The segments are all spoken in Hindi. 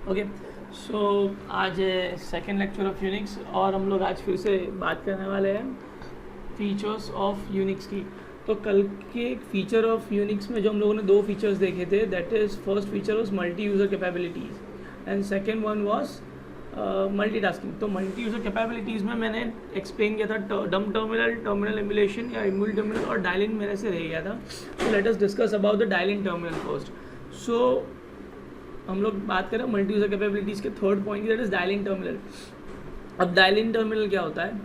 ओके, सो आज है सेकेंड लेक्चर ऑफ यूनिक्स और हम लोग आज फिर से बात करने वाले हैं फीचर्स ऑफ यूनिक्स की। तो कल के एक फीचर ऑफ यूनिक्स में जो हम लोगों ने दो फीचर्स देखे थे, that is first feature was multi user capabilities and second one was multitasking. तो मल्टी यूज़र कैपेबिलिटीज़ में मैंने एक्सप्लेन किया था डम टर्मिनल, टर्मिनल एमुलेशन या इम्यूल टर्मिनल, और डायल इन मेरे से रह गया था। तो let us discuss about the dial in terminal first. So हम लोग बात करें मल्टी यूज़र कैपेबिलिटीज़ के थर्ड पॉइंट की, that is dial in terminal. अब डायल इन टर्मिनल क्या होता है?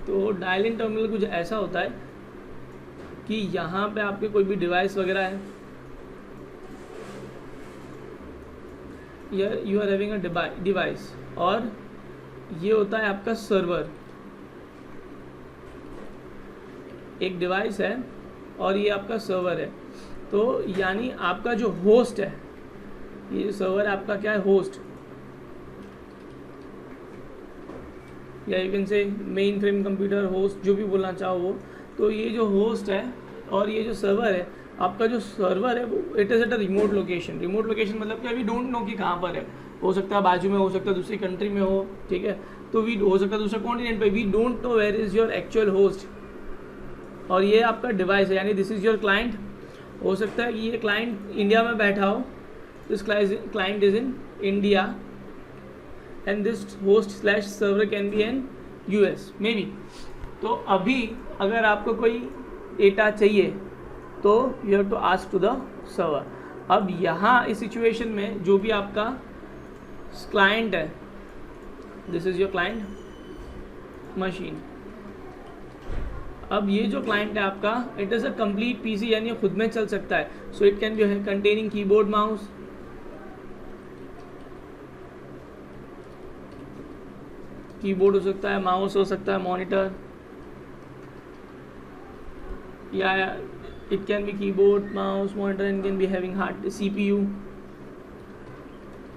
तो डायल इन टर्मिनल कुछ ऐसा होता है कि यहाँ पे आपके कोई भी डिवाइस वगैरह है, you are having a device, और ये होता है आपका सर्वर। एक डिवाइस है और ये आपका सर्वर है। तो यानी आपका जो होस्ट है, ये जो सर्वर है आपका क्या है? होस्ट, या you can say main frame computer host, जो भी बोलना चाहो वो। तो ये जो होस्ट है और ये जो सर्वर है, आपका जो सर्वर है वो it is at a remote location. Remote location मतलब कि वी डोंट नो कि कहाँ पर है। हो सकता है बाजू में, हो सकता है दूसरी कंट्री में हो, ठीक है। तो वी हो सकता है दूसरे कॉन्टिनेंट पे, we don't know where is your actual host. और ये आपका डिवाइस है, यानी दिस इज़ योर क्लाइंट। हो सकता है कि ये क्लाइंट इंडिया में बैठा हो, this client is in India and this host/server can be in US maybe। तो अभी अगर आपको कोई डेटा चाहिए तो you have to ask to the server। अब यहाँ इस सिचुएशन में जो भी आपका क्लाइंट है, this is your client machine. अब ये जो क्लाइंट है आपका, it is a complete PC, यानी खुद में चल सकता है। So it can B containing keyboard, mouse, keyboard हो सकता है, माउस हो सकता है, मॉनिटर, या it can B keyboard, mouse, monitor, and can be having hard CPU,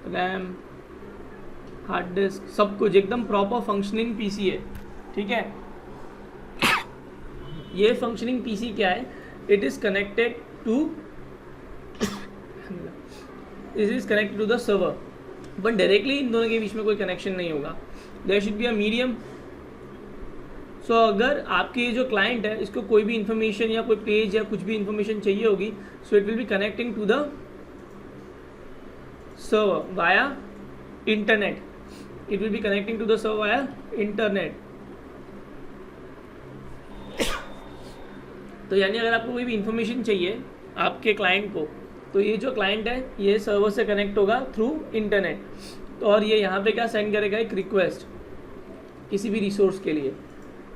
RAM, hard disk, सब कुछ एकदम प्रॉपर फंक्शनिंग पीसी है, ठीक है। ये फंक्शनिंग पीसी क्या है? It is connected to the server, but directly इन दोनों के बीच में कोई कनेक्शन नहीं होगा। There should be a medium. So अगर आपके ये जो क्लाइंट है, इसको कोई भी इंफॉर्मेशन या कोई पेज या कुछ भी इंफॉर्मेशन चाहिए होगी, so it will be connecting to the server via internet. It will be connecting to the server via internet. तो यानी अगर आपको कोई भी इंफॉर्मेशन चाहिए आपके क्लाइंट को, तो ये जो क्लाइंट है ये सर्वर से कनेक्ट होगा थ्रू इंटरनेट। तो और ये यहाँ पे क्या सेंड करेगा? एक रिक्वेस्ट किसी भी रिसोर्स के लिए,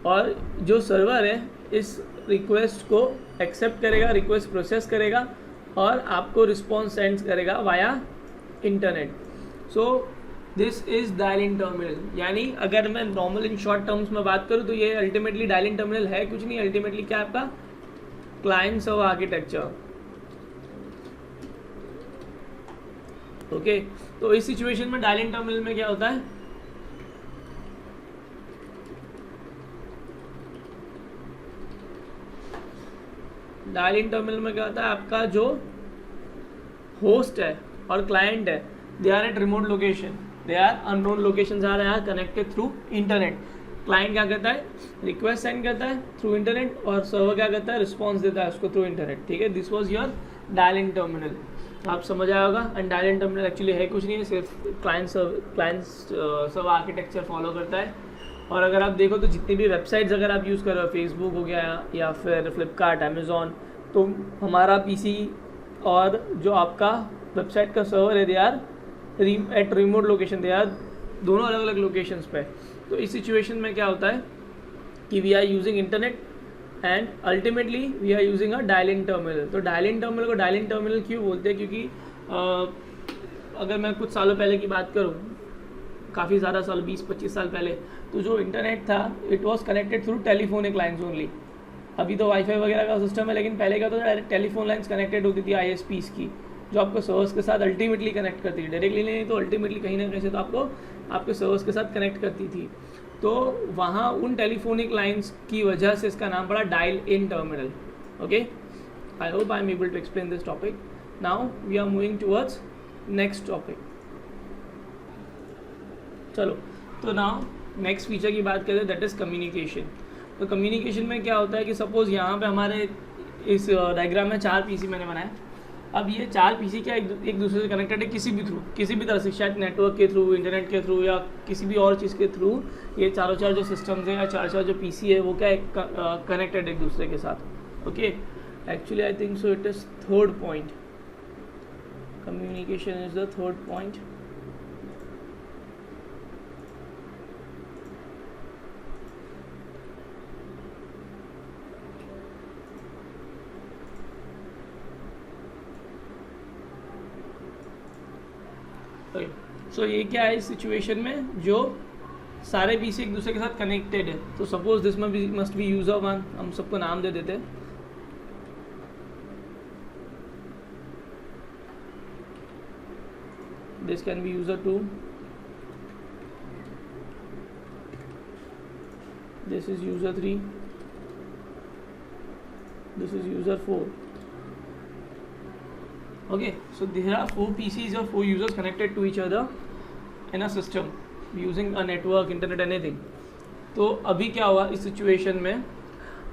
और जो सर्वर है इस रिक्वेस्ट को एक्सेप्ट करेगा, रिक्वेस्ट प्रोसेस करेगा और आपको रिस्पॉन्स सेंड करेगा via internet. So this is dial in terminal. यानी अगर मैं नॉर्मल इन शॉर्ट टर्म्स में बात करूँ तो ये अल्टीमेटली डायल इन टर्मिनल है कुछ नहीं, अल्टीमेटली क्या आपका क्लाइंट सर्वर आर्किटेक्चर। ओके, तो इस सिचुएशन में डायल इन टर्मिनल में क्या होता है? डायल इन टर्मिनल में क्या होता है? आपका जो होस्ट है और क्लाइंट है, they are at remote location, they are unknown locations, are connected through internet. Client क्या करता है? रिक्वेस्ट सेंड करता है थ्रू इंटरनेट, और सर्वर क्या करता है? रिस्पॉन्स देता है उसको थ्रू इंटरनेट, ठीक है। This was your dial in terminal. आप समझ आया होगा। And dial in terminal actually है कुछ नहीं है, सिर्फ क्लाइंट सर्वर आर्किटेक्चर फॉलो करता है। और अगर आप देखो तो जितनी भी वेबसाइट्स अगर आप यूज़ कर रहे हो, फेसबुक हो गया या फिर फ्लिपकार्ट, अमेज़ॉन, तो हमारा पीसी और जो आपका वेबसाइट का सर्वर है, they are at remote location, they are दोनों अलग अलग लोकेशंस पे। तो इस सिचुएशन में क्या होता है कि we are using internet and ultimately we are using a dial in terminal. तो डायल इन टर्मिनल को डायल इन टर्मिनल क्यों बोलते हैं? क्योंकि अगर मैं कुछ सालों पहले की बात करूँ, काफ़ी ज़्यादा साल, 20-25 साल पहले, तो जो इंटरनेट था it was connected through telephonic lines only. अभी तो वाईफाई वगैरह का सिस्टम है, लेकिन पहले का तो डायरेक्ट टेलीफोन लाइन्स कनेक्टेड होती थी ISPs की, जो आपको सर्वर्स के साथ अल्टीमेटली कनेक्ट करती थी। डायरेक्टली नहीं तो अल्टीमेटली कहीं ना कहीं से तो आपको आपके सर्वर्स के साथ कनेक्ट करती थी। तो वहाँ उन टेलीफोनिक लाइन्स की वजह से इसका नाम पड़ा dial in terminal. Okay, I hope I am able to explain this topic. Now we are moving towards next topic. चलो, तो नाउ नेक्स्ट फीचर की बात करें, दैट इज़ कम्युनिकेशन। तो कम्युनिकेशन में क्या होता है कि सपोज़ यहाँ पे हमारे इस डायग्राम में 4 पीसी मैंने बनाए। अब ये 4 पीसी क्या एक दूसरे से कनेक्टेड है किसी भी तरह से, शायद नेटवर्क के थ्रू, इंटरनेट के थ्रू, या किसी भी और चीज़ के थ्रू। ये चारों जो सिस्टम्स हैं या चार जो पीसी है वो क्या कनेक्टेड एक दूसरे के साथ। Okay, actually I think so it is third point, communication is the third point. So ये क्या है इस सिचुएशन में, जो सारे पीसी एक दूसरे के साथ कनेक्टेड है। तो suppose this must be user 1, हम सबको नाम दे देते हैं। This can be user 2, this is user 3, this is user 4. Okay, so there are 4 PCs or 4 users connected to each other in a system using a network, internet, anything. तो अभी क्या हुआ इस सिचुएशन में,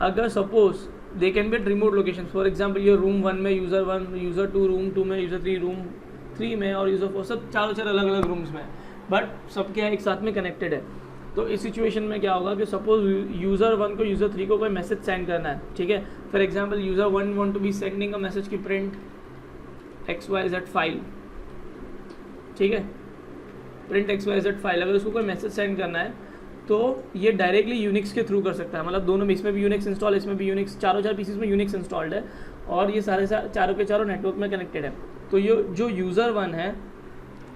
अगर suppose they can be at remote location, for example ये रूम 1 में यूज़र 1, यूज़र 2 रूम 2 में, यूज़र 3 रूम 3 में, और यूज़र 4 सब चार अलग अलग रूम्स में, बट सब क्या एक साथ में कनेक्टेड है। तो इस सिचुएशन में क्या होगा कि सपोज यूज़र 1 को यूज़र 3 को कोई मैसेज सेंड करना है, ठीक है। For example user 1 want to be sending a message की प्रिंट XYZ फाइल, ठीक है, प्रिंट XYZ फाइल। अगर उसको कोई मैसेज सेंड करना है तो ये डायरेक्टली यूनिक्स के थ्रू कर सकता है, मतलब दोनों में, इसमें भी यूनिक्स इंस्टॉल, इसमें भी यूनिक्स, चार पीसीज में यूनिक्स इंस्टॉल्ड है, और ये सारे चारों के चारों नेटवर्क में कनेक्टेड है। तो ये जो यूज़र 1 है,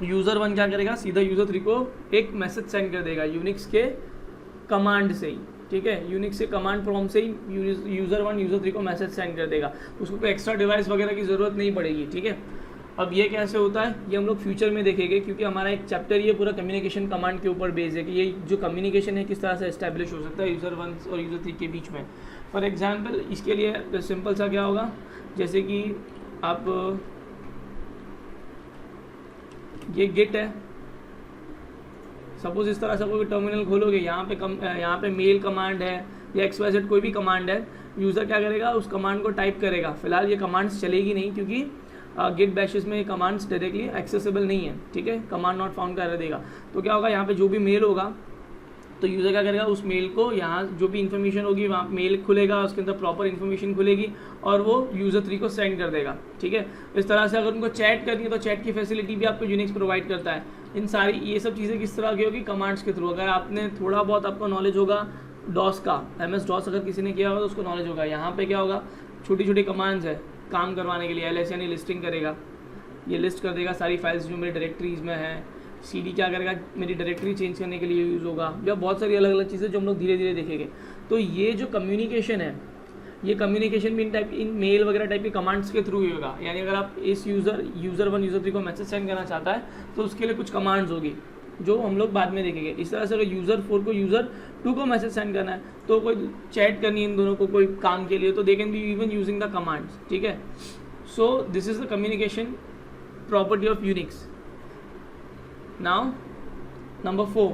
यूज़र 1 क्या करेगा, सीधा यूज़र 3 को एक मैसेज सेंड कर देगा यूनिक्स के कमांड से ही, ठीक है, यूनिक्स के कमांड प्रॉम्प्ट से ही यूज़र 1 यूज़र 3 को मैसेज सेंड कर देगा, उसको कोई एक्स्ट्रा डिवाइस वगैरह की ज़रूरत नहीं पड़ेगी, ठीक है। अब ये कैसे होता है ये हम लोग फ्यूचर में देखेंगे, क्योंकि हमारा एक चैप्टर ये पूरा कम्युनिकेशन कमांड के ऊपर बेस्ड है कि ये जो कम्युनिकेशन है किस तरह से एस्टेब्लिश हो सकता है यूज़र 1 और यूज़र 3 के बीच में। फॉर एग्जांपल इसके लिए सिंपल सा क्या होगा, जैसे कि आप ये गिट है, सपोज इस तरह से कोई टर्मिनल खोलोगे, यहाँ पे मेल कमांड है या XYZ कोई भी कमांड है, यूज़र क्या करेगा, उस कमांड को टाइप करेगा। फिलहाल ये कमांड्स चलेगी नहीं, क्योंकि गिट बैशेस में ये कमांड्स डायरेक्टली एक्सेसिबल नहीं है, ठीक है, कमांड नॉट फाउंड कर देगा। तो क्या होगा, यहाँ पे जो भी मेल होगा तो यूज़र क्या करेगा, उस मेल को, यहाँ जो भी इन्फॉर्मेशन होगी वहाँ मेल खुलेगा, उसके अंदर प्रॉपर इन्फॉर्मेशन खुलेगी और वो यूज़र 3 को सेंड कर देगा, ठीक है। इस तरह से अगर उनको चैट करनी है तो चैट की फैसिलिटी भी आपको यूनिक्स प्रोवाइड करता है। इन सारी ये सब चीज़ें किस तरह की होगी, कमांड्स के थ्रू। अगर आपने थोड़ा बहुत आपको नॉलेज होगा डॉस का, MS DOS अगर किसी ने किया होगा तो उसको नॉलेज होगा। यहाँ पे क्या होगा, छोटी छोटी कमांड्स है काम करवाने के लिए। LS यानी लिस्टिंग करेगा, ये लिस्ट कर देगा सारी फाइल्स जो मेरी डायरेक्टरीज में है। CD क्या करेगा, मेरी डायरेक्टरी चेंज करने के लिए यूज़ होगा, या बहुत सारी अलग अलग चीज़ें जो हम लोग धीरे धीरे देखेंगे। तो ये जो कम्युनिकेशन है, ये कम्युनिकेशन भी इन मेल वगैरह टाइप के कमांड्स के थ्रू ही होगा। यानी अगर आप इस यूज़र 1 यूज़र 3 को मैसेज सेंड करना चाहता है तो उसके लिए कुछ कमांड्स होगी जो हम लोग बाद में देखेंगे। इस तरह से अगर यूज़र 4 को यूज़र 2 को मैसेज सेंड करना है तो कोई चैट करनी है इन दोनों को कोई काम के लिए, तो दे can be even using the commands, ठीक है। So this is the communication property of Unix. Now number 4,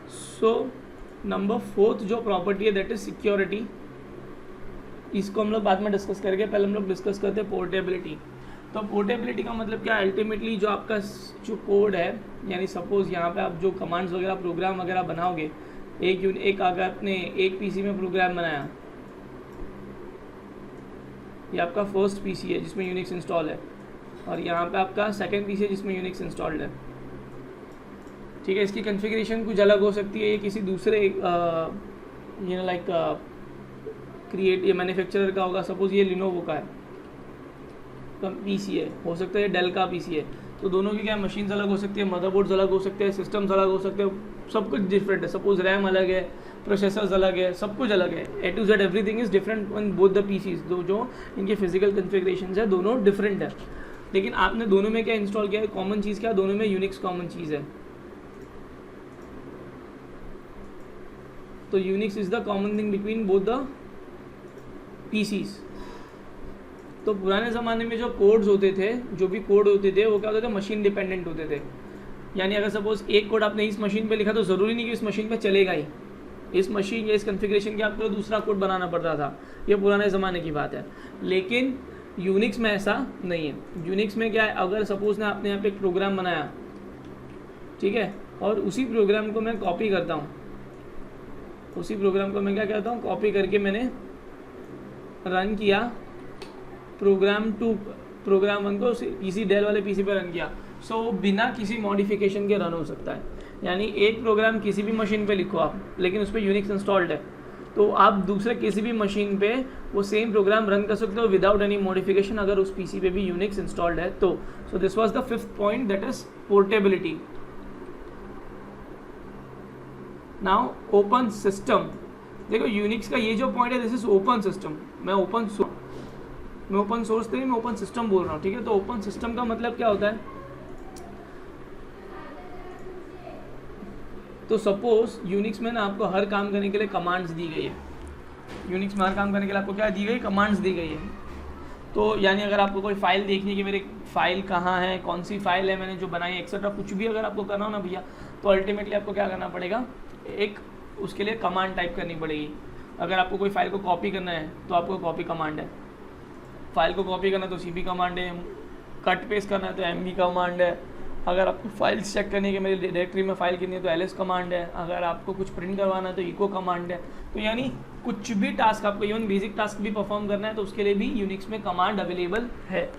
so number 4 जो प्रॉपर्टी है दैट इज सिक्योरिटी। इसको हम लोग बाद में डिस्कस करेंगे, पहले हम लोग डिस्कस करते हैं पोर्टेबिलिटी। तो पोर्टेबिलिटी का मतलब क्या है, अल्टीमेटली जो आपका जो कोड है, यानी सपोज यहाँ पे आप जो कमांड्स वगैरह प्रोग्राम वगैरह बनाओगे, एक अगर आपने एक पीसी में प्रोग्राम बनाया, ये आपका फर्स्ट पीसी है जिसमें यूनिक्स इंस्टॉल है, और यहाँ पे आपका सेकंड पीसी है जिसमें यूनिक्स इंस्टॉल्ड है, ठीक है। इसकी कॉन्फ़िगरेशन कुछ अलग हो सकती है, ये किसी दूसरे लाइक क्रिएट ये मैन्युफैक्चरर का होगा। सपोज ये लिनोवो का है पीसी है, हो सकता है डेल का पीसी है, तो दोनों की क्या मशीन्स अलग हो सकती है, मदरबोर्ड्स अलग हो सकते हैं, सिस्टम्स अलग हो सकते हैं, सब कुछ डिफरेंट है। सपोज रैम अलग है, प्रोसेसर्स अलग है, सब कुछ अलग है, A to Z everything is different on both the PCs. जो इनके फिजिकल कॉन्फ़िगरेशंस है दोनों डिफरेंट है, लेकिन आपने दोनों में क्या इंस्टॉल किया है, कॉमन चीज़ क्या, दोनों में यूनिक्स कॉमन चीज़ है। तो Unix is the common thing between both the PCs। तो पुराने ज़माने में जो कोड्स होते थे, जो भी कोड होते थे वो क्या होते थे, मशीन डिपेंडेंट होते थे। यानी अगर सपोज एक कोड आपने इस मशीन पे लिखा तो ज़रूरी नहीं कि इस मशीन पे चलेगा ही, इस मशीन या इस कॉन्फ़िगरेशन के आपको दूसरा कोड बनाना पड़ता था। ये पुराने ज़माने की बात है। लेकिन यूनिक्स में ऐसा नहीं है। यूनिक्स में क्या है, अगर सपोज ने आपने यहाँ पे एक प्रोग्राम बनाया, ठीक है, और उसी प्रोग्राम को मैं कॉपी करता हूँ, उसी प्रोग्राम को मैं क्या करता हूँ, कॉपी करके मैंने रन किया प्रोग्राम 2, प्रोग्राम 1 को इसी डेल वाले पीसी पे रन किया, सो बिना किसी मॉडिफिकेशन के रन हो सकता है। यानी एक प्रोग्राम किसी भी मशीन पे लिखो आप, लेकिन उस पर यूनिक्स इंस्टॉल्ड है, तो आप दूसरे किसी भी मशीन पे वो सेम प्रोग्राम रन कर सकते हो विदाउट एनी मॉडिफिकेशन, अगर उस पीसी पे भी यूनिक्स इंस्टॉल्ड है तो। So this was the 5th point, that is portability. Now open system. देखो यूनिक्स का ये जो पॉइंट है, दिस इज ओपन सिस्टम। मैं ओपन सोर्स नहीं, मैं ओपन सिस्टम बोल रहा हूँ, ठीक है। तो ओपन सिस्टम का मतलब क्या होता है, तो सपोज यूनिक्स में ना आपको हर काम करने के लिए कमांड्स दी गई है। यूनिक्स में हर काम करने के लिए आपको क्या दी गई, कमांड्स दी गई है। तो यानी अगर आपको कोई फाइल देखनी है कि मेरी फाइल कहाँ है, कौन सी फाइल है मैंने जो बनाई है, एक्सेट्रा, कुछ भी अगर आपको करना हो ना भैया, तो अल्टीमेटली आपको क्या करना पड़ेगा, एक उसके लिए कमांड टाइप करनी पड़ेगी। अगर आपको कोई फाइल को कॉपी करना है तो आपको कॉपी कमांड है, फाइल को कॉपी करना है तो cp कमांड है, कट पेस्ट करना है तो mv कमांड है, अगर आपको फाइल्स चेक करनी है कि मेरी डायरेक्टरी में फाइल कितनी है तो ls कमांड है, अगर आपको कुछ प्रिंट करवाना है तो echo कमांड है। तो यानी कुछ भी टास्क आपको, इवन बेसिक टास्क भी परफॉर्म करना है तो उसके लिए भी यूनिक्स में कमांड अवेलेबल है।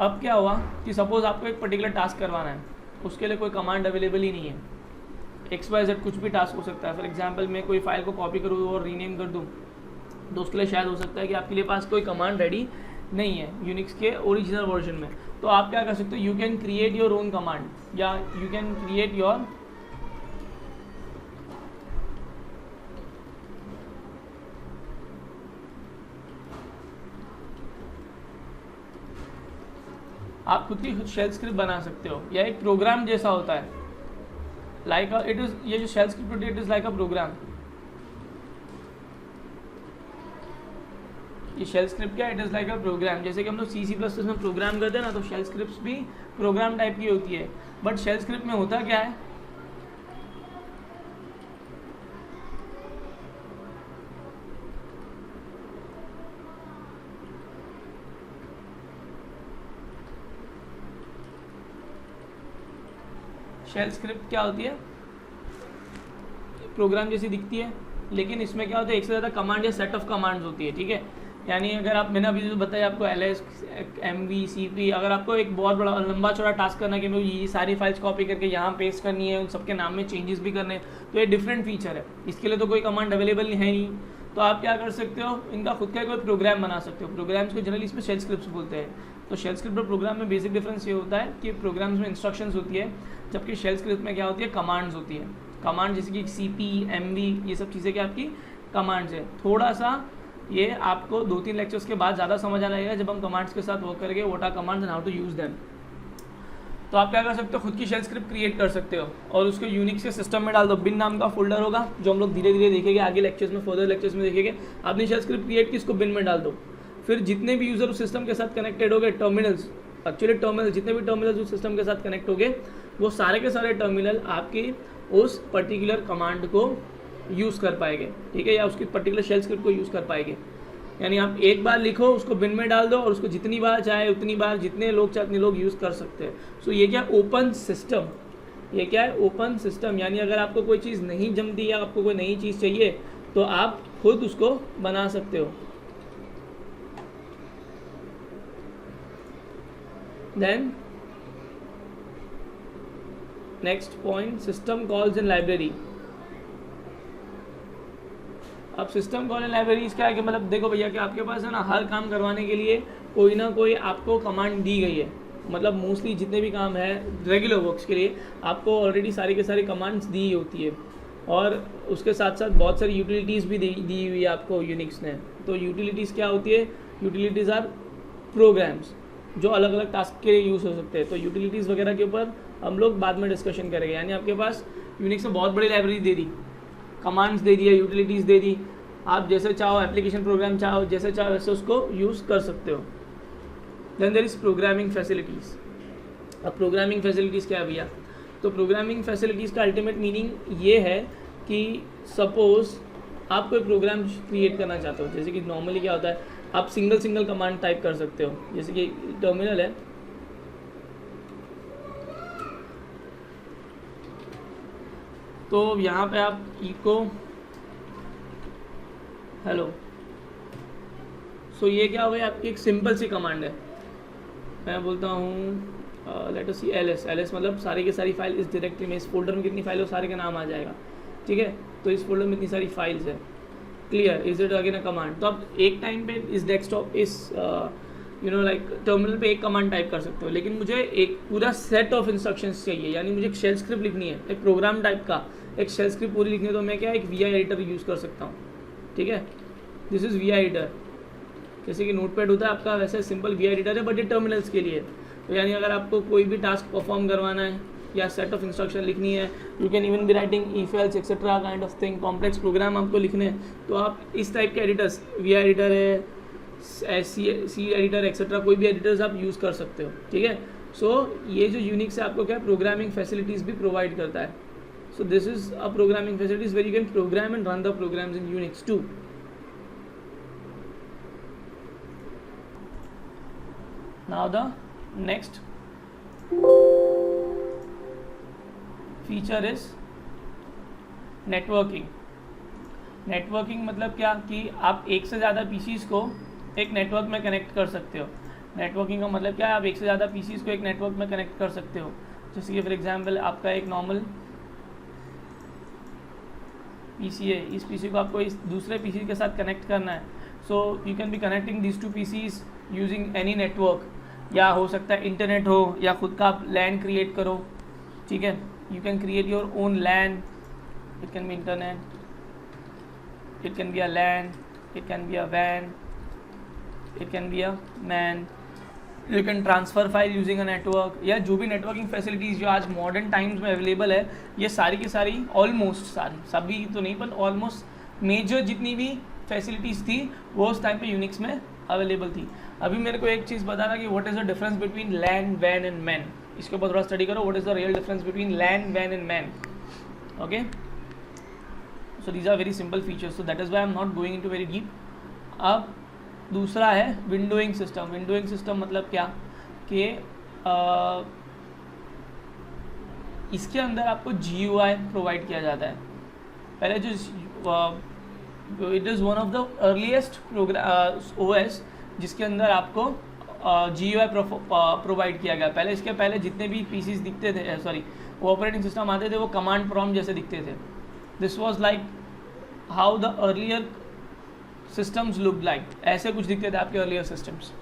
अब क्या हुआ कि सपोज आपको एक पर्टिकुलर टास्क करवाना है, उसके लिए कोई कमांड अवेलेबल ही नहीं है, XYZ कुछ भी टास्क हो सकता है। फॉर एग्जाम्पल मैं कोई फाइल को कॉपी करूँ और रीनेम कर दूँ, तो उसके लिए शायद हो सकता है कि आपके लिए पास कोई कमांड रेडी नहीं है यूनिक्स के ओरिजिनल वर्जन में। तो आप क्या कर सकते हो, you can create your own command, या यू कैन क्रिएट योर आप खुद की शेल स्क्रिप्ट बना सकते हो, या एक प्रोग्राम जैसा होता है, लाइक इट इज, ये जो शेल स्क्रिप्ट होती है it is like a program. ये शेल स्क्रिप्ट क्या, it is like a program. जैसे कि हम लोग C++ में प्रोग्राम करते हैं ना, तो शेल स्क्रिप्ट भी प्रोग्राम टाइप की होती है। बट शेल स्क्रिप्ट में होता क्या है, शेल स्क्रिप्ट क्या होती है, प्रोग्राम जैसी दिखती है, लेकिन इसमें क्या होता है, एक से ज़्यादा कमांड या सेट ऑफ कमांड्स होती है, ठीक है। यानी अगर आप, मैंने अभी जो बताया आपको ls, mv, cp, अगर आपको एक बहुत बड़ा लंबा चौड़ा टास्क करना है कि मुझे ये सारी फाइल्स कॉपी करके यहाँ पेस्ट करनी है, उन सबके नाम में चेंजेस भी करने हैं, तो ये डिफरेंट फीचर है, इसके लिए तो कोई कमांड अवेलेबल है नहीं। तो आप क्या कर सकते हो, इनका खुद का कोई प्रोग्राम बना सकते हो। प्रोग्राम्स को जनरली इसमें शेल स्क्रिप्ट बोलते हैं। तो शेल स्क्रिप्ट और प्रोग्राम में बेसिक डिफरेंस ये होता है कि प्रोग्राम्स में इंस्ट्रक्शंस होती है, जबकि शेल स्क्रिप्ट में क्या होती है, कमांड्स होती है। कमांड जैसे कि cp, mv, ये सब चीज़ें क्या आपकी कमांड्स है। थोड़ा सा ये आपको 2-3 लेक्चर्स के बाद ज़्यादा समझ आ जाएगा जब हम कमांड्स के साथ वर्क करेंगे, what are commands and how to use them. तो आप क्या कर सकते हो, खुद की शेल स्क्रिप्ट क्रिएट कर सकते हो और उसको यूनिक्स के सिस्टम में डाल दो। बिन नाम का फोल्डर होगा जो हम लोग धीरे धीरे देखेंगे आगे लेक्चर्स में, फर्दर लेक्चर्स में देखेंगे। आपने शेल स्क्रिप्ट क्रिएट की, इसको बिन में डाल दो। फिर जितने भी यूज़र उस सिस्टम के साथ कनेक्टेड हो गए, टर्मिनल्स, एक्चुअली टर्मिनल, जितने भी टर्मिनल्स उस सिस्टम के साथ कनेक्ट हो गए, वो सारे के सारे टर्मिनल आपकी उस पर्टिकुलर कमांड को यूज़ कर पाएंगे, ठीक है, या उसकी पर्टिकुलर शेल स्क्रिप्ट को यूज़ कर पाएंगे। यानी आप एक बार लिखो, उसको बिन में डाल दो और उसको जितनी बार चाहे उतनी बार, जितने लोग चाहे उतने लोग यूज़ कर सकते हैं। सो ये क्या, ओपन सिस्टम। ये क्या है, ओपन सिस्टम। यानी अगर आपको कोई चीज़ नहीं जमती या आपको कोई नई चीज़ चाहिए तो आप खुद उसको बना सकते हो। Then next point, system calls in library. अब सिस्टम कॉल एंड लाइब्रेरीज क्या है कि मतलब देखो भैया कि आपके पास है ना, हर काम करवाने के लिए कोई ना कोई आपको कमांड दी गई है। मतलब मोस्टली जितने भी काम है रेगुलर वर्क्स के लिए आपको ऑलरेडी सारी के सारी कमांड्स दी होती है, और उसके साथ साथ बहुत सारी यूटिलिटीज़ भी दी हुई है आपको यूनिक्स ने। तो यूटिलिटीज़ क्या होती है, यूटिलिटीज़ आर प्रोग्राम्स जो अलग अलग टास्क के लिए यूज़ हो सकते हैं। तो यूटिलिटीज़ वगैरह के ऊपर हम लोग बाद में डिस्कशन करेंगे। यानी आपके पास यूनिक्स ने बहुत बड़ी लाइब्रेरी दे दी, कमांड्स दे दिया, यूटिलिटीज़ दे दी, आप जैसे चाहो एप्लीकेशन प्रोग्राम चाहो जैसे चाहो वैसे उसको यूज़ कर सकते हो। Then there is programming facilities. अब प्रोग्रामिंग फैसिलिटीज़ क्या है भैया? तो प्रोग्रामिंग फैसिलिटीज़ का अल्टीमेट मीनिंग ये है कि सपोज आप कोई प्रोग्राम क्रिएट करना चाहते हो, जैसे कि नॉर्मली क्या होता है, आप सिंगल कमांड टाइप कर सकते हो। जैसे कि टर्मिनल है, तो यहाँ पे आप इको हेलो, सो ये क्या हो गया, आपकी एक सिंपल सी कमांड है। मैं बोलता हूँ let us see L S मतलब सारी की सारी फाइल इस डायरेक्टरी में, इस फोल्डर में कितनी फाइल हो सारे का नाम आ जाएगा, ठीक है। तो इस फोल्डर में इतनी सारी फाइल्स है, clear, is it again a command. तो आप एक टाइम पे इस डेस्कटॉप इस लाइक टर्मिनल पे एक कमांड टाइप कर सकते हो, लेकिन मुझे एक पूरा सेट ऑफ इंस्ट्रक्शंस चाहिए, यानी मुझे एक शेल स्क्रिप्ट लिखनी है, एक प्रोग्राम टाइप का एक शेल स्क्रिप्ट पूरी लिखनी है, तो मैं क्या एक वी आई एडिटर यूज़ कर सकता हूँ, ठीक है। This is V I editor, जैसे कि नोटपैड होता है आपका वैसे सिंपल वी आई एडिटर है, बट ये टर्मिनल्स के लिए। तो यानी अगर आपको कोई भी टास्क परफॉर्म करवाना है या सेट ऑफ इंस्ट्रक्शन लिखनी है, you can even be writing if else etcetera kind of thing, complex program आपको लिखने हैं, तो आप इस टाइप के एडिटर्स, वी आई एडिटर है, सी एडिटर एक्सेट्रा, कोई भी एडिटर्स आप यूज़ कर सकते हो, ठीक है। सो ये जो यूनिक्स है आपको क्या प्रोग्रामिंग फैसिलिटीज़ भी प्रोवाइड करता है। So this is a programming facilities where you can program and run the programs in Unix too. Now the next feature is networking। Networking मतलब क्या कि आप एक से ज़्यादा पीसीज को एक नेटवर्क में कनेक्ट कर सकते हो। नेटवर्किंग का मतलब क्या है, आप एक से ज़्यादा पीसीज को एक नेटवर्क में कनेक्ट कर सकते हो। जैसे कि फॉर एग्जांपल आपका एक नॉर्मल पीसी है, इस पीसी को आपको इस दूसरे पीसी के साथ कनेक्ट करना है, so you can be connecting this two PCs using any network, या हो सकता है इंटरनेट हो या खुद का आप लैन क्रिएट करो, ठीक है। You can create your own LAN, it can be internet, it can be a LAN, it can be a वैन, it can be a MAN, you can transfer file using a network, या जो भी नेटवर्किंग फैसिलिटीज़ जो आज मॉडर्न टाइम्स में अवेलेबल है, ये सारी की सारी ऑलमोस्ट सारी, सभी तो नहीं पर ऑलमोस्ट मेजर जितनी भी फैसिलिटीज़ थी वो उस टाइम पे यूनिक्स में अवेलेबल थी। अभी मेरे को एक चीज़ बताना कि what is the difference between LAN, वैन एंड मैन, इसके ऊपर थोड़ा स्टडी करो, what is the real difference between LAN, वैन and MAN, okay. So these are very simple features, so that is why I am not going into very deep. अब दूसरा है विंडोइंग सिस्टम। विंडोइंग सिस्टम मतलब क्या कि इसके अंदर आपको GUI प्रोवाइड किया जाता है। पहले जो it is one of the earliest OS जिसके अंदर आपको GUI प्रोवाइड किया गया। पहले इसके पहले जितने भी पीसीज दिखते थे, सॉरी वो ऑपरेटिंग सिस्टम आते थे, वो कमांड प्रॉम्प्ट जैसे दिखते थे। This was like how the earlier systems look like, ऐसे कुछ दिखते थे आपके अर्लियर सिस्टम्स।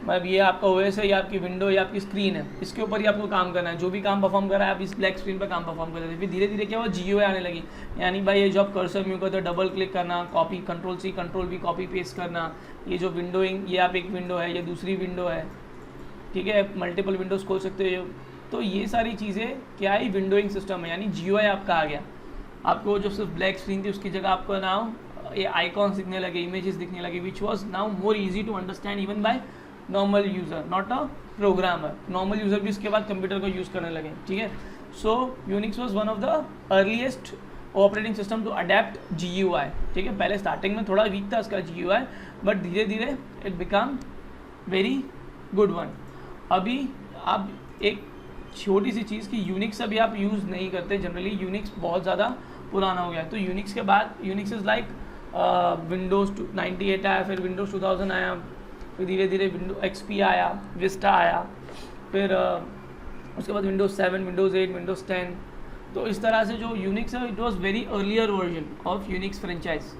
मतलब ये आपका OS है, या आपकी विंडो या आपकी स्क्रीन है, इसके ऊपर ही आपको काम करना है, जो भी काम परफॉर्म कर रहा है आप इस ब्लैक स्क्रीन पर काम परफॉर्म करते थे। फिर धीरे धीरे क्या हुआ, GUI आने लगी, यानी भाई ये जो आप कर्सर मूव करते हो, डबल क्लिक करना, कॉपी, कंट्रोल-C कंट्रोल-V कॉपी पेस्ट करना, ये जो विंडोइंग, ये आप एक विंडो है, ये दूसरी विंडो है, ठीक है, मल्टीपल विंडोज़ खोल सकते हो। तो ये सारी चीज़ें क्या है, विंडोइंग सिस्टम है, यानी GUI आपका आ गया। आपको जो सिर्फ ब्लैक स्क्रीन थी उसकी जगह आपको नाउ ये आइकॉन्स दिखने लगे, इमेजेस दिखने लगे, which was now more easy to understand even by normal user, not a programmer. Normal user भी उसके बाद कंप्यूटर को यूज़ करने लगे, ठीक है। So Unix was one of the earliest operating system to adept GUI, ठीक है। पहले स्टार्टिंग में थोड़ा वीक था उसका GUI, बट धीरे धीरे it become very good one. अभी आप एक छोटी सी चीज़ की यूनिक्स अभी आप यूज़ नहीं करते जनरली, यूनिक्स बहुत ज़्यादा पुराना हो गया है। तो यूनिक्स के बाद यूनिक्स इज़ लाइक विंडोज़ 98 आया, फिर विंडोज़ 2000 आया, फिर धीरे धीरे विंडो XP आया, विस्टा आया, फिर उसके बाद विंडोज़ 7, विंडोज़ 8, विंडोज़ 10। तो इस तरह से जो यूनिक्स है it was very earlier version of Unix franchise.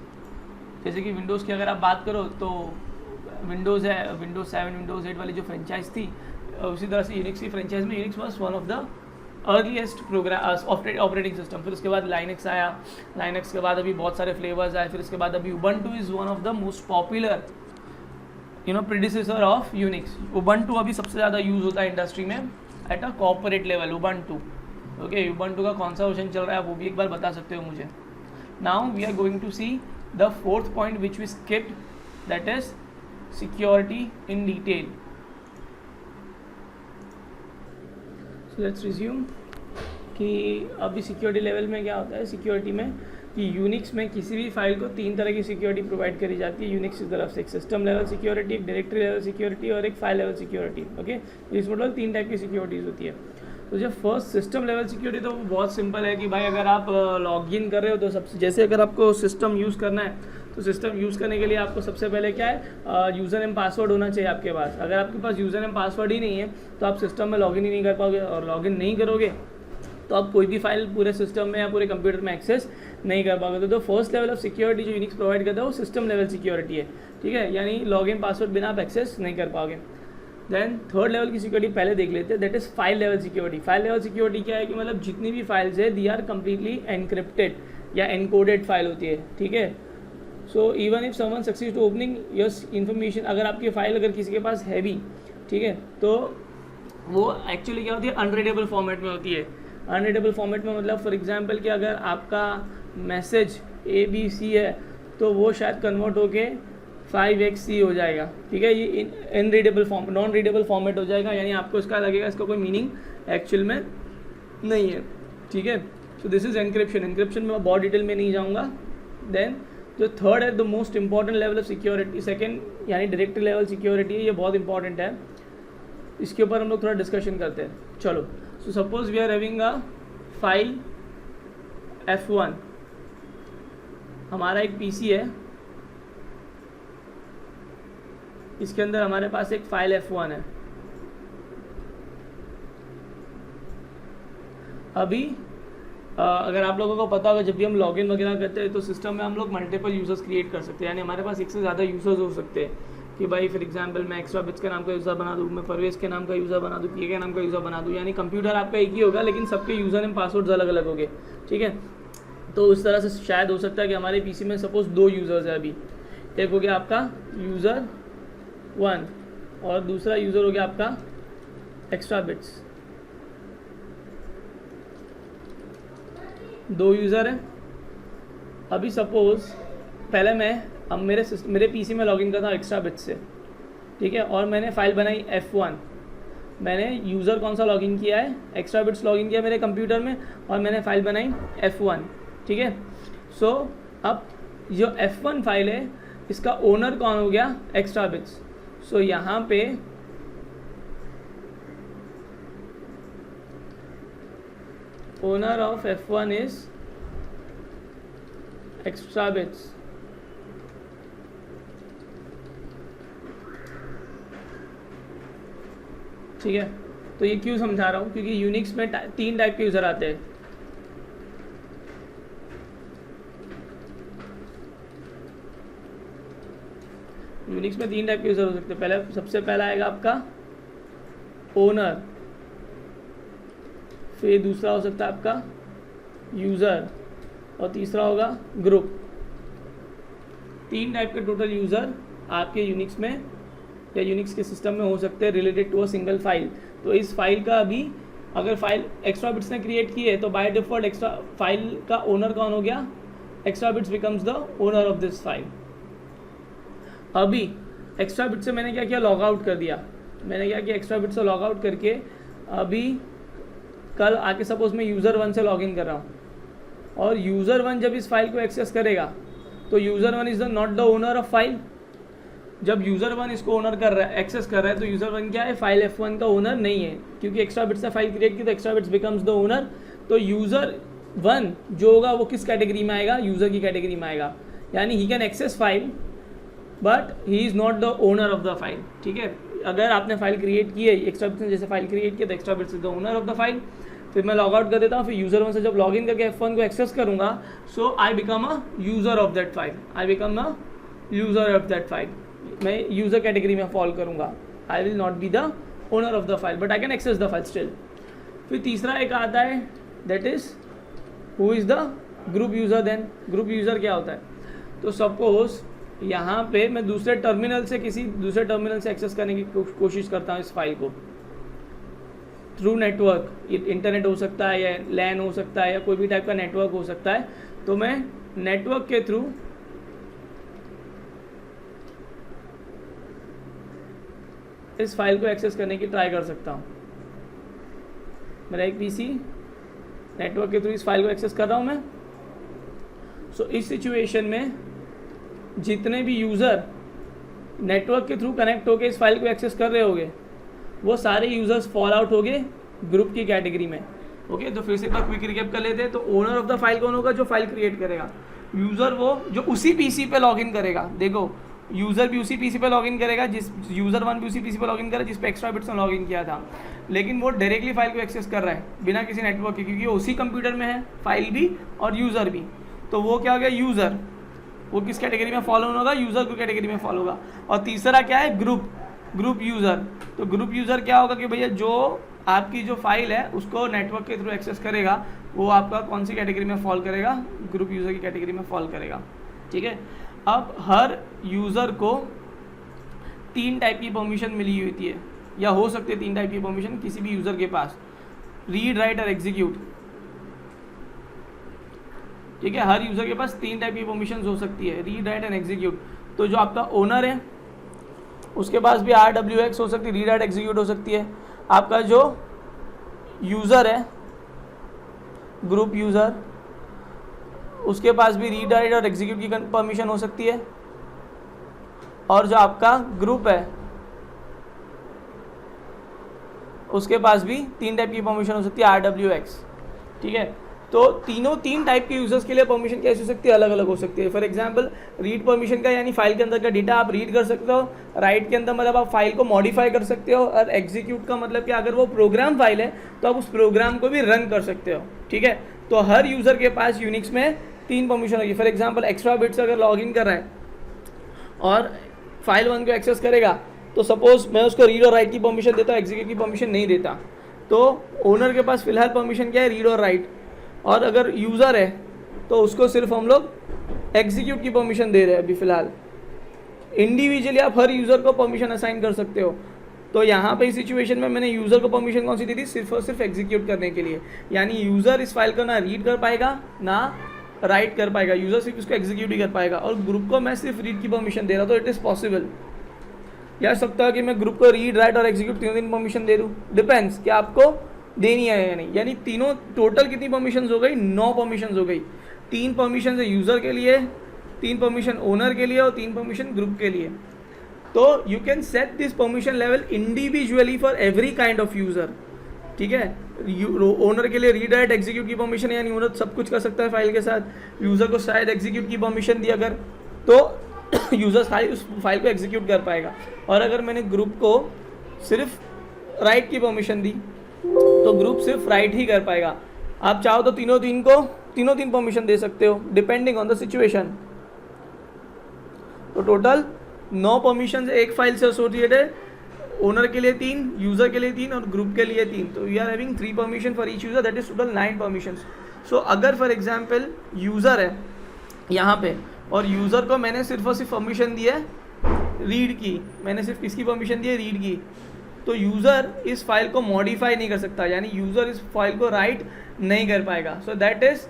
जैसे कि विंडोज़ की अगर आप बात करो तो विंडोज़ है, विंडोज़ 7, विंडोज़ 8 वाली जो फ्रेंचाइज थी, उसी तरह से यूनिक्स की फ्रेंचाइज में Unix was one of the earliest operating system. फिर उसके बाद लाइनक्स आया, लाइनक्स के बाद अभी बहुत सारे फ्लेवर्स आए, फिर उसके बाद अभी Ubuntu is one of the most popular predecessor of Unix. Ubuntu अभी सबसे ज़्यादा यूज़ होता है इंडस्ट्री में at a corporate level, Ubuntu, okay. Ubuntu का कौन सा वर्जन चल रहा है वो भी एक बार बता सकते हो मुझे। Now we are going to see the fourth point which we skipped, that is security in detail. So let's resume कि अभी सिक्योरिटी लेवल में क्या होता है. सिक्योरिटी में कि यूनिक्स में किसी भी फाइल को 3 तरह की सिक्योरिटी प्रोवाइड करी जाती है यूनिक्स की तरफ से. एक सिस्टम लेवल सिक्योरिटी, एक डायरेक्टरी लेवल सिक्योरिटी और एक फाइल लेवल सिक्योरिटी. ओके, इस मॉडल 3 टाइप की सिक्योरिटीज़ होती है. तो जब फर्स्ट सिस्टम लेवल सिक्योरिटी, तो वो बहुत सिंपल है कि भाई अगर आप लॉगिन कर रहे हो तो सबसे, जैसे अगर आपको सिस्टम यूज़ करना है तो सिस्टम यूज़ करने के लिए आपको सबसे पहले क्या है, यूज़र नेम पासवर्ड होना चाहिए आपके पास. अगर आपके पास यूज़र नेम पासवर्ड ही नहीं है तो आप सिस्टम में लॉगिन ही नहीं कर पाओगे, और लॉगिन नहीं करोगे तो आप कोई भी फाइल पूरे सिस्टम में या पूरे कंप्यूटर में एक्सेस नहीं कर पाओगे. तो फर्स्ट लेवल ऑफ सिक्योरिटी जो यूनिक्स प्रोवाइड करता है वो सिस्टम लेवल सिक्योरिटी है. ठीक है, यानी लॉगिन पासवर्ड बिना आप एक्सेस नहीं कर पाओगे. देन थर्ड लेवल की सिक्योरिटी पहले देख लेते हैं, that is file level security. File level security क्या है कि मतलब जितनी भी फाइल्स है दी आर कम्प्लीटली एनक्रिप्टेड या एनकोडेड फाइल होती है. ठीक है, so even if someone succeed to opening your information, अगर आपकी फाइल अगर किसी के पास है भी, ठीक है, तो वो एक्चुअली क्या होती है, अनरीडेबल फॉर्मेट में होती है. अनरीडेबल फॉर्मेट में मतलब फॉर एग्जांपल कि अगर आपका मैसेज ABC है तो वो शायद कन्वर्ट होके 5XC हो जाएगा. ठीक है, ये unreadable form, non readable format हो जाएगा, यानी आपको इसका लगेगा इसका कोई मीनिंग एक्चुअल में नहीं है. ठीक है, so this is encryption. Encryption में मैं बहुत डिटेल में नहीं जाऊँगा. देन जो थर्ड है, the most important level of security, second यानी डायरेक्टरी लेवल सिक्योरिटी है. ये बहुत इंपॉर्टेंट है, इसके ऊपर हम लोग थोड़ा डिस्कशन करते हैं. चलो, so suppose we are having a file F1. हमारा एक PC है, इसके अंदर हमारे पास एक फाइल F1 है. अभी अगर आप लोगों को पता होगा, जब भी हम लॉगिन वगैरह करते हैं तो सिस्टम में हम लोग मल्टीपल यूज़र्स क्रिएट कर सकते हैं, यानी हमारे पास एक से ज़्यादा यूज़र्स हो सकते हैं. कि भाई फॉर एग्जांपल मैं एक्स्ट्रा बिट्स के नाम का यूज़र बना दूँ, मैं परवेज के नाम का यूज़र बना दूँ, पीए के नाम का यूज़र बना दूँ, यानी कंप्यूटर आपका एक ही होगा लेकिन सबके यूज़र नेम पासवर्ड्स अलग अलग होंगे. ठीक है, तो उस तरह से शायद हो सकता है कि हमारे PC में सपोज 2 यूज़र्स है. अभी एक हो गया आपका यूज़र 1 और दूसरा यूज़र हो गया आपका एक्स्ट्रा बिट्स. 2 यूज़र है. अभी सपोज पहले मैं अब मेरे PC में लॉगिन करता हूँ एक्स्ट्रा बिट्स से. ठीक है, और मैंने फाइल बनाई F1. मैंने यूज़र कौन सा लॉगिन किया है, एक्स्ट्रा बिट्स लॉगिन किया मेरे कंप्यूटर में, और मैंने फाइल बनाई F1. ठीक है, सो अब जो F1 फाइल है इसका ओनर कौन हो गया, एक्स्ट्रा बिट्स. सो यहाँ पे owner of F1 is extra bits. ठीक है, तो ये क्यों समझा रहा हूँ, क्योंकि यूनिक्स में 3 टाइप के यूज़र आते हैं. यूनिक्स में 3 टाइप के यूज़र हो सकते हैं. पहले सबसे पहला आएगा आपका ओनर, फिर दूसरा हो सकता है आपका यूज़र, और तीसरा होगा ग्रुप. 3 टाइप के टोटल यूज़र आपके यूनिक्स में या यूनिक्स के सिस्टम में हो सकते हैं related to a single file. तो इस फाइल का अभी अगर फाइल एक्स्ट्रा बिट्स ने क्रिएट की है तो बाय डिफ़ॉल्ट एक्स्ट्रा फाइल का ओनर कौन हो गया, extra bits becomes the owner of this file. अभी एक्स्ट्रा बिट से मैंने क्या किया, लॉग आउट कर दिया. मैंने क्या किया, एक्स्ट्रा बिट से लॉग आउट करके अभी कल आके सपोज मैं यूज़र 1 से लॉगिन कर रहा हूँ, और यूज़र 1 जब इस फाइल को एक्सेस करेगा तो user 1 is the not the owner of file. जब यूज़र 1 इसको ओनर कर रहा है, एक्सेस कर रहा है, तो यूज़र 1 क्या है, फाइल F1 का ओनर नहीं है, क्योंकि एक्स्ट्रा बिट्स से फाइल क्रिएट की तो extra bits becomes the owner. तो यूज़र 1 जो होगा वो किस कैटेगरी में आएगा, यूज़र की कैटेगरी में आएगा. यानी he can access file but he is not the owner of the file. ठीक है, अगर आपने फाइल क्रिएट की है, एक्स्ट्रा बिट्स ने जैसे फाइल क्रिएट किया तो extra bits is the owner of the file. फिर मैं लॉग आउट कर देता हूँ, फिर यूज़र 1 से जब लॉग इन करके F1 को एक्सेस करूँगा, so I become a user of that file. I become a user of that file. मैं यूज़र कैटेगरी में फॉल करूँगा. I will not be the owner of the file but I can access the file still. फिर तीसरा एक आता है, that is who is the group user. Then group user क्या होता है, तो सपोज यहाँ पे मैं दूसरे टर्मिनल से किसी दूसरे टर्मिनल से एक्सेस करने की कोशिश करता हूँ इस फाइल को थ्रू नेटवर्क. इंटरनेट हो सकता है या लैन हो सकता है या कोई भी टाइप का नेटवर्क हो सकता है. तो मैं नेटवर्क के थ्रू इस फाइल को एक्सेस करने की ट्राई कर सकता हूँ। मेरा एक पीसी नेटवर्क के थ्रू इस फाइल को एक्सेस कर रहा हूँ मैं। सो इस सिचुएशन में जितने भी यूज़र नेटवर्क के थ्रू कनेक्ट होकर इस फाइल को एक्सेस कर रहे होंगे वो सारे यूज़र्स फॉल आउट हो गए ग्रुप की कैटेगरी में। ओके, तो फिर से एक बार क्विक रिकैप कर लेते हैं। तो ओनर ऑफ द फाइल कौन होगा? जो फाइल क्रिएट करेगा। यूज़र वो जो उसी पीसी पे लॉगिन करेगा। देखो, यूज़र भी उसी पीसी पे लॉगिन करेगा, जिस यूज़र 1 भी उसी पीसी पे लॉगिन करेगा जिस पे एक्स्ट्रा बिट्स ने लॉगिन किया था, लेकिन वो डायरेक्टली फाइल को एक्सेस कर रहा है बिना किसी नेटवर्क के, क्योंकि वो उसी कंप्यूटर में है, फाइल भी और यूज़र भी। तो वो क्या हो गया? यूज़र। वो किस कैटेगरी में फॉलो होगा? यूज़र को कैटेगरी में फॉलो होगा। और तीसरा क्या है? Group user. तो ग्रुप यूज़र क्या होगा कि भैया जो आपकी जो फाइल है उसको नेटवर्क के थ्रू एक्सेस करेगा वो आपका कौन सी कैटेगरी में फॉल करेगा? ग्रुप यूज़र की कैटेगरी में फॉल करेगा। ठीक है। अब हर यूज़र को 3 टाइप की परमिशन मिली हुई होती है, या हो सकते हैं 3 टाइप की परमिशन किसी भी यूज़र के पास, रीड, राइट और एग्जीक्यूट। ठीक है, हर यूज़र के पास 3 टाइप की परमिशन हो सकती है, रीड, राइट एंड एग्जीक्यूट। तो जो आपका ओनर है उसके पास भी RWX हो सकती है, रीड, राइट, एग्जीक्यूट हो सकती है। आपका जो यूज़र है, ग्रुप यूज़र, उसके पास भी रीड, राइट और एग्जीक्यूट की परमिशन हो सकती है। और जो आपका ग्रुप है उसके पास भी 3 टाइप की परमिशन हो सकती है, RWX। ठीक है, तो तीनों 3 टाइप के यूजर्स के लिए परमिशन कैसे हो सकती है? अलग अलग हो सकती है। फॉर एग्जांपल, रीड परमिशन का यानी फाइल के अंदर का डेटा आप रीड कर सकते हो, राइट के अंदर मतलब आप फाइल को मॉडिफाई कर सकते हो, और एग्जीक्यूट का मतलब कि अगर वो प्रोग्राम फाइल है तो आप उस प्रोग्राम को भी रन कर सकते हो। ठीक है, तो हर यूज़र के पास यूनिक्स में 3 परमिशन होगी। फॉर एग्जाम्पल, एक्स्ट्रा बिट्स अगर लॉग इन कर रहा है और फाइल 1 को एक्सेस करेगा, तो सपोज मैं उसको रीड और राइट की परमिशन देता हूँ, एग्जीक्यूट की परमिशन नहीं देता, तो ओनर के पास फिलहाल परमिशन क्या है? रीड और राइट। और अगर यूज़र है तो उसको सिर्फ हम लोग एग्जीक्यूट की परमिशन दे रहे हैं अभी फ़िलहाल। इंडिविजुअली आप हर यूज़र को परमिशन असाइन कर सकते हो। तो यहाँ पे इस सिचुएशन में मैंने यूज़र को परमिशन कौन सी दी थी? सिर्फ और सिर्फ एग्जीक्यूट करने के लिए। यानी यूज़र इस फाइल को ना रीड कर पाएगा ना राइट कर पाएगा, यूज़र सिर्फ इसको एग्जीक्यूट ही कर पाएगा। और ग्रुप को मैं सिर्फ रीड की परमिशन दे रहा हूँ, तो इट इज़ पॉसिबल। या सकता है कि मैं ग्रुप को रीड, राइट और एग्जीक्यूट तीनों दिन परमिशन दे दूँ, डिपेंड्स कि आपको देनी है या नहीं। यानी तीनों टोटल कितनी परमिशंस हो गई? 9 परमिशंस हो गई। 3 परमिशन है यूज़र के लिए, 3 परमिशन ओनर के लिए और 3 परमिशन ग्रुप के लिए। तो you can set this permission level individually for every kind of user. ठीक है, ओनर के लिए रीड, राइट, एग्जीक्यूट की परमिशन है, यानी ओनर सब कुछ कर सकता है फाइल के साथ। यूज़र को शायद एग्जीक्यूट की परमिशन दी अगर, तो यूज़र सारी उस फाइल को एग्जीक्यूट कर पाएगा। और अगर मैंने ग्रुप को सिर्फ राइट की परमिशन दी तो ग्रुप सिर्फ राइट ही कर पाएगा। आप चाहो तो तीनों 3 परमिशन दे सकते हो, डिपेंडिंग ऑन द सिचुएशन। तो टोटल 9 परमिशन एक फाइल से एसोसिएटेड है, ओनर के लिए 3, यूज़र के लिए 3 और ग्रुप के लिए 3। तो we are having 3 permission for each user, that is total 9 permission. So अगर फॉर एग्जाम्पल यूज़र है यहाँ पे और यूज़र को मैंने सिर्फ और सिर्फ परमिशन दी है रीड की, मैंने सिर्फ किसकी परमिशन दी है? रीड की, तो यूज़र इस फाइल को मॉडिफाई नहीं कर सकता, यानी यूज़र इस फाइल को राइट नहीं कर पाएगा। So that is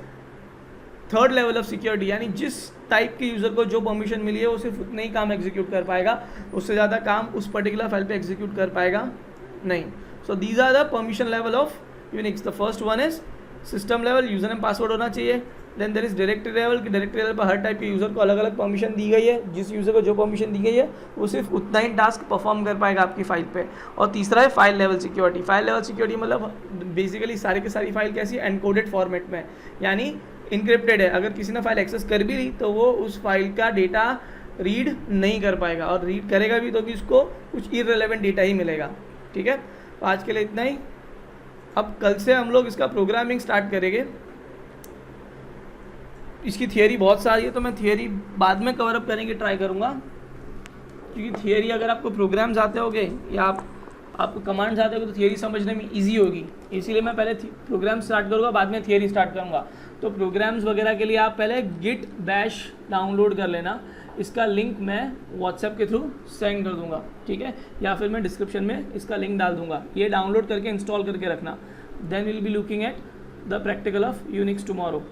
3rd level of security, यानी जिस टाइप के यूज़र को जो परमिशन मिली है वो सिर्फ उतने ही काम एग्जीक्यूट कर पाएगा, उससे ज़्यादा काम उस पर्टिकुलर फाइल पे एग्जीक्यूट कर पाएगा नहीं। So these are the permission level of Unix. The first one is system level, user name password होना चाहिए। Then there is directory level, कि डायरेक्टरी लेवल पर हर टाइप के यूज़र को अलग अलग परमिशन दी गई है, जिस यूज़र को जो परमिशन दी गई है वो सिर्फ उतना ही टास्क परफॉर्म कर पाएगा आपकी फाइल पे। और तीसरा है file level security. File level security मतलब बेसिकली सारी की सारी फाइल कैसी? एनकोडेड फॉर्मेट में, यानी इनक्रिप्टेड है। अगर किसी ने फाइल एक्सेस कर भी ली तो वो उस फाइल का डेटा रीड नहीं कर पाएगा, और रीड करेगा भी तो भी उसको कुछ इररिलेवेंट डेटा ही मिलेगा। ठीक है, तो आज के लिए इतना ही। अब कल से हम लोग इसका प्रोग्रामिंग स्टार्ट करेंगे। इसकी थियरी बहुत सारी है, तो मैं थियरी बाद में कवर अप करने की ट्राई करूँगा, क्योंकि थियरी अगर आपको प्रोग्राम्स आते होंगे या आपको कमांड्स आते होंगे तो थियरी समझने में इजी होगी। इसीलिए मैं पहले प्रोग्राम स्टार्ट करूँगा, बाद में थियरी स्टार्ट करूँगा। तो प्रोग्राम्स वगैरह के लिए आप पहले गिट बैश डाउनलोड कर लेना, इसका लिंक मैं व्हाट्सएप के थ्रू सेंड कर दूँगा। ठीक है, या फिर मैं डिस्क्रिप्शन में इसका लिंक डाल दूँगा, ये डाउनलोड करके इंस्टॉल करके रखना। Then will be looking at the practical of Unix tomorrow.